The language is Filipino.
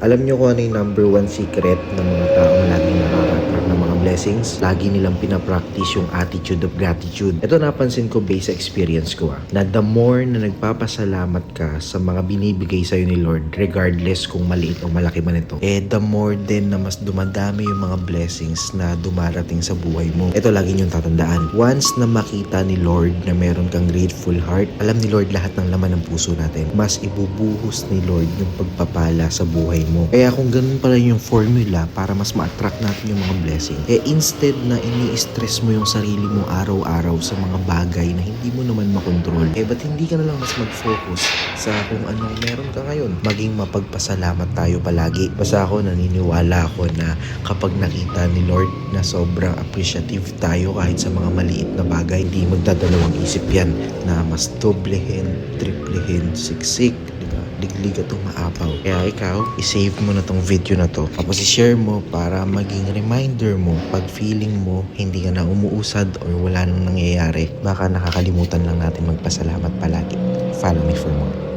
Alam nyo kung ano yung number one secret ng mga taong laging nakaka-attract ng mga blessings? Lagi nilang pinapractice yung attitude of gratitude. Ito napansin ko based sa experience ko na the more na nagpapasalamat ka sa mga binibigay sa'yo ni Lord, regardless kung maliit o malaki man ito, the more din na mas dumadami yung mga blessings na dumarating sa buhay mo. Ito lagi niyong tatandaan. Once na makita ni Lord na meron kang grateful heart, alam ni Lord lahat ng laman ng puso natin. Mas ibubuhos ni Lord yung pagpapala sa buhay mo. Kaya kung ganun pala yung formula para mas ma-attract natin yung mga blessing, instead na ini-stress mo yung sarili mo araw-araw sa mga bagay na hindi mo naman makontrol, ba't hindi ka na lang mas mag-focus sa kung anong meron ka ngayon? Maging mapagpasalamat tayo palagi. Basta ako naniniwala ako na kapag nakita ni Lord na sobrang appreciative tayo kahit sa mga maliit na bagay, hindi magdadalawang isip yan na mas doblehin, triplehin, siksik, diglig at umaapaw. Kaya ikaw, isave mo na tong video na to. Tapos i-share mo para maging reminder mo pag feeling mo hindi ka na umuusad or wala nang nangyayari. Baka nakakalimutan lang natin magpasalamat palagi. Follow me for more.